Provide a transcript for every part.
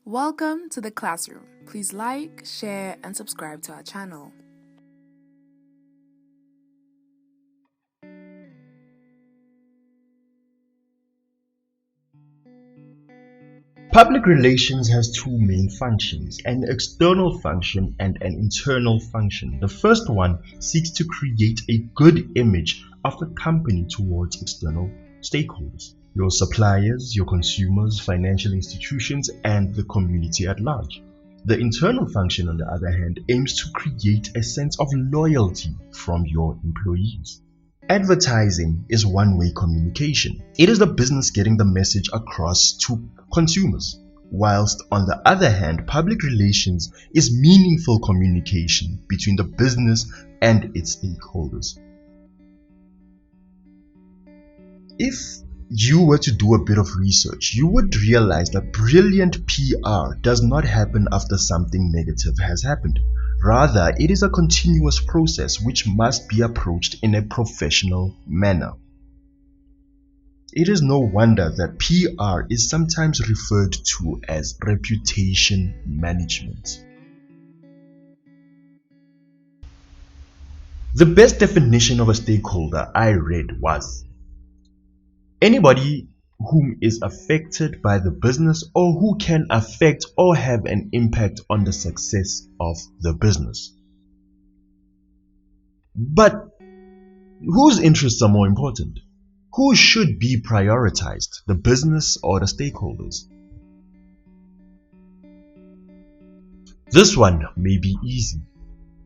Welcome to the classroom. Please like, share, and subscribe to our channel. Public relations has two main functions, an external function and an internal function. The first one seeks to create a good image of the company towards external stakeholders, your suppliers, your consumers, financial institutions, and the community at large. The internal function, on the other hand, aims to create a sense of loyalty from your employees. Advertising is one-way communication. It is the business getting the message across to consumers, whilst on the other hand, public relations is meaningful communication between the business and its stakeholders. If you were to do a bit of research, you would realize that brilliant PR does not happen after something negative has happened. Rather, it is a continuous process which must be approached in a professional manner. It is no wonder that PR is sometimes referred to as reputation management. The best definition of a stakeholder I read was anybody whom is affected by the business or who can affect or have an impact on the success of the business. But whose interests are more important? Who should be prioritized, the business or the stakeholders? This one may be easy.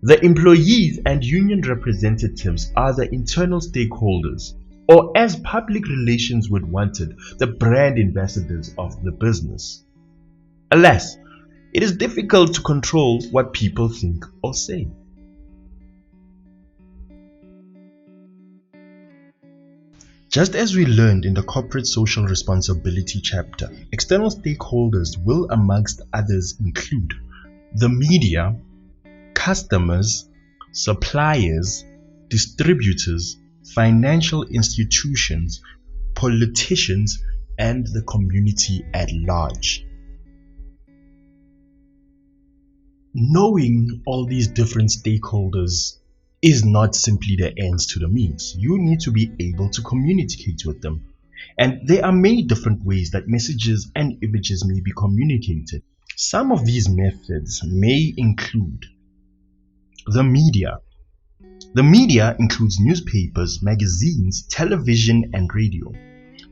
The employees and union representatives are the internal stakeholders, or as public relations would want it, the brand ambassadors of the business. Alas, it is difficult to control what people think or say. Just as we learned in the corporate social responsibility chapter, external stakeholders will amongst others include the media, customers, suppliers, distributors, financial institutions, politicians, and the community at large. Knowing all these different stakeholders is not simply the ends to the means. You need to be able to communicate with them. And there are many different ways that messages and images may be communicated. Some of these methods may include the media. The media includes newspapers, magazines, television, and radio.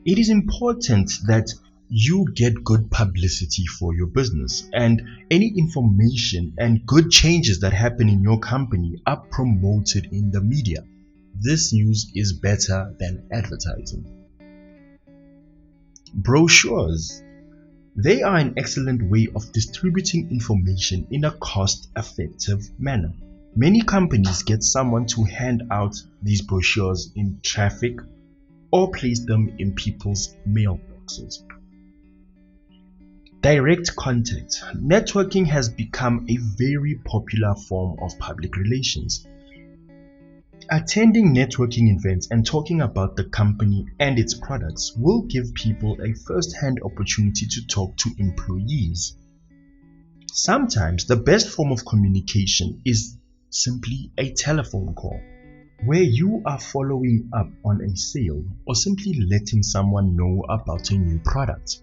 It is important that you get good publicity for your business, and any information and good changes that happen in your company are promoted in the media. This news is better than advertising. Brochures. They are an excellent way of distributing information in a cost-effective manner. Many companies get someone to hand out these brochures in traffic or place them in people's mailboxes. Direct contact. Networking has become a very popular form of public relations. Attending networking events and talking about the company and its products will give people a first-hand opportunity to talk to employees. Sometimes the best form of communication is simply a telephone call, where you are following up on a sale or simply letting someone know about a new product.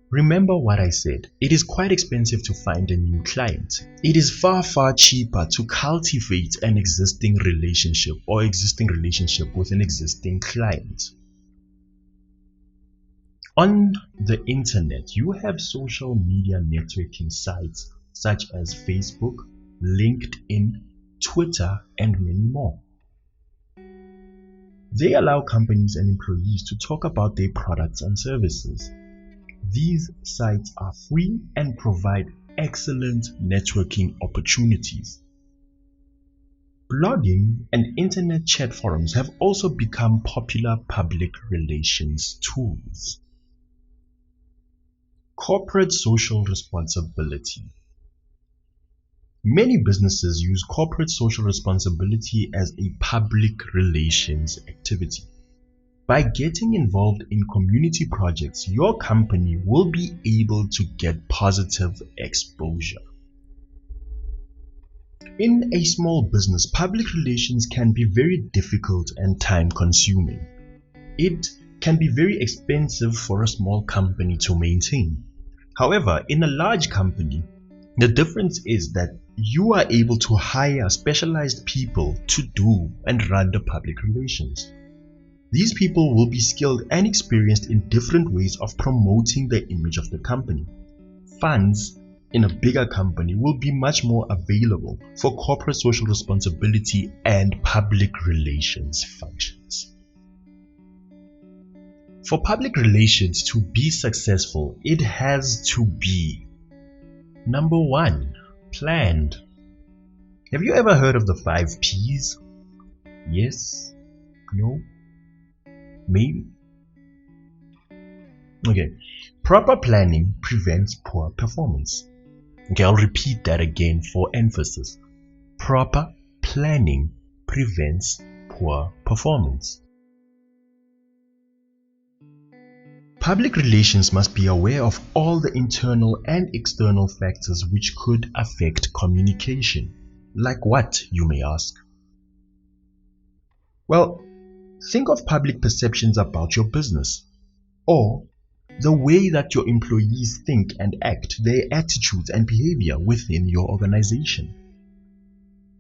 Remember what I said, it is quite expensive to find a new client. It is far cheaper to cultivate an existing relationship with an existing client. On the internet, you have social media networking sites such as Facebook, LinkedIn, Twitter, and many more. They allow companies and employees to talk about their products and services. These sites are free and provide excellent networking opportunities. Blogging and internet chat forums have also become popular public relations tools. Corporate social responsibility. Many businesses use corporate social responsibility as a public relations activity. By getting involved in community projects, your company will be able to get positive exposure. In a small business, public relations can be very difficult and time-consuming. It can be very expensive for a small company to maintain. However, in a large company, the difference is that you are able to hire specialized people to do and run the public relations. These people will be skilled and experienced in different ways of promoting the image of the company. Funds in a bigger company will be much more available for corporate social responsibility and public relations functions. For public relations to be successful, it has to be: number 1, planned. Have you ever heard of the 5 P's? Yes? No? Maybe? Okay. Proper planning prevents poor performance. Okay, I'll repeat that again for emphasis. Proper planning prevents poor performance. Public relations must be aware of all the internal and external factors which could affect communication. Like what, you may ask? Well, think of public perceptions about your business, or the way that your employees think and act, their attitudes and behavior within your organization.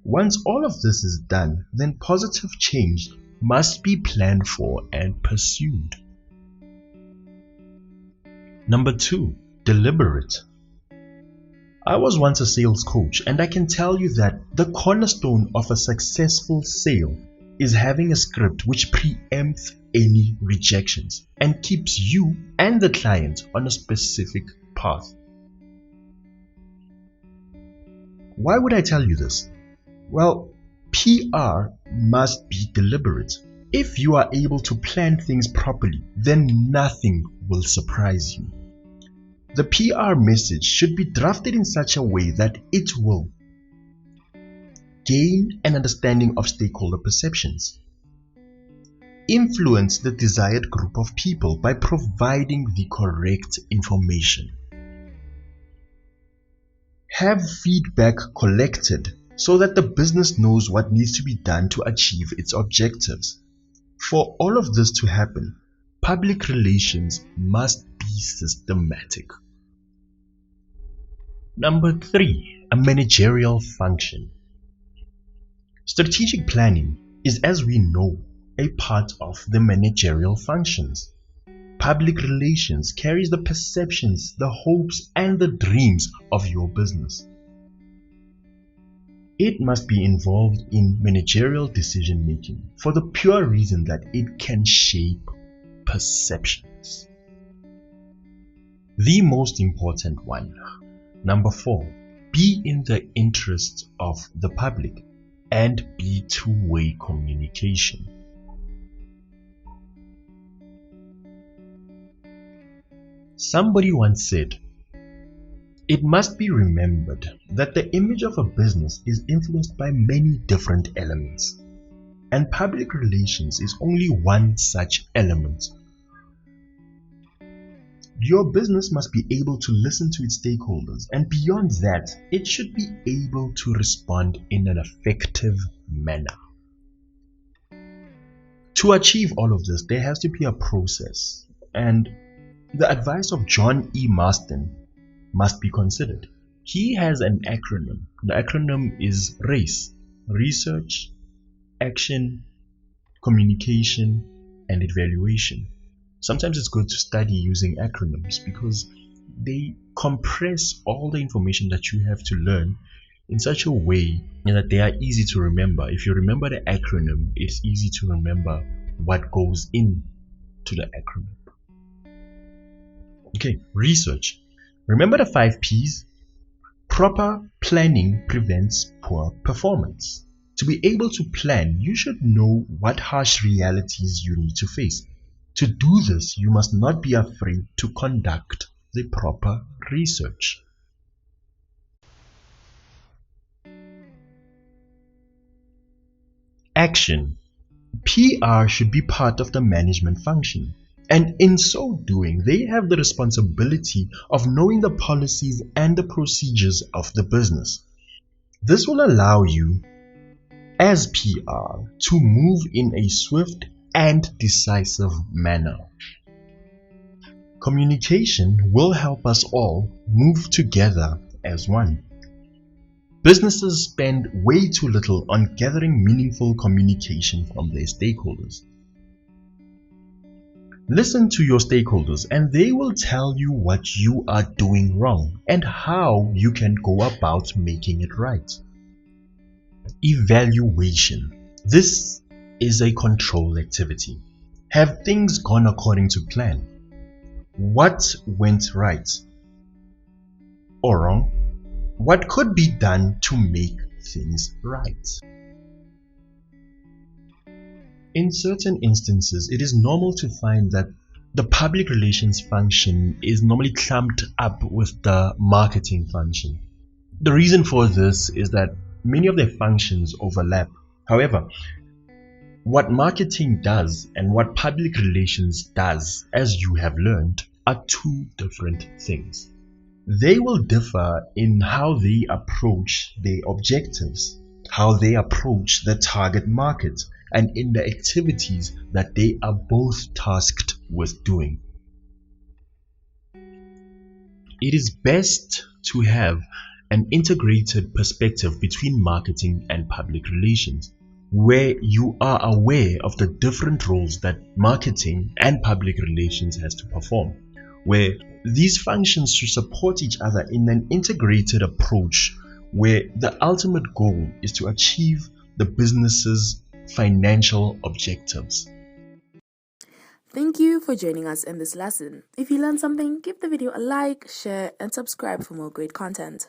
Once all of this is done, then positive change must be planned for and pursued. Number 2, deliberate. I was once a sales coach, and I can tell you that the cornerstone of a successful sale is having a script which preempts any rejections and keeps you and the client on a specific path. Why would I tell you this? Well, PR must be deliberate. If you are able to plan things properly, then nothing will surprise you. The PR message should be drafted in such a way that it will gain an understanding of stakeholder perceptions, influence the desired group of people by providing the correct information, have feedback collected so that the business knows what needs to be done to achieve its objectives. For all of this to happen, public relations must be systematic. Number 3, a managerial function. Strategic planning is, as we know, a part of the managerial functions. Public relations carries the perceptions, the hopes, and the dreams of your business. It must be involved in managerial decision making for the pure reason that it can shape perceptions. The most important one, number 4, be in the interest of the public and be two-way communication. Somebody once said, it must be remembered that the image of a business is influenced by many different elements, and public relations is only one such element. Your business must be able to listen to its stakeholders, and beyond that, it should be able to respond in an effective manner. To achieve all of this, there has to be a process, and the advice of John E. Marston must be considered. He has an acronym. The acronym is RACE: Research, Action, Communication, and Evaluation. Sometimes it's good to study using acronyms because they compress all the information that you have to learn in such a way that they are easy to remember. If you remember the acronym, it's easy to remember what goes into the acronym. Okay, research. Remember the 5 P's? Proper planning prevents poor performance. To be able to plan, you should know what harsh realities you need to face. To do this, you must not be afraid to conduct the proper research. Action. PR should be part of the management function, and in so doing, they have the responsibility of knowing the policies and the procedures of the business. This will allow you, as PR, to move in a swift and decisive manner. Communication will help us all move together as one. Businesses spend way too little on gathering meaningful communication from their stakeholders. Listen to your stakeholders and they will tell you what you are doing wrong and how you can go about making it right. Evaluation. This is a control activity. Have things gone according to plan? What went right or wrong? What could be done to make things right? In certain instances, it is normal to find that the public relations function is normally clumped up with the marketing function. The reason for this is that many of their functions overlap. However, what marketing does and what public relations does, as you have learned, are two different things. They will differ in how they approach their objectives, how they approach the target market, and in the activities that they are both tasked with doing. It is best to have an integrated perspective between marketing and public relations, where you are aware of the different roles that marketing and public relations has to perform, where these functions should support each other in an integrated approach where the ultimate goal is to achieve the business's financial objectives. Thank you for joining us in this lesson. If you learned something, give the video a like, share, and subscribe for more great content.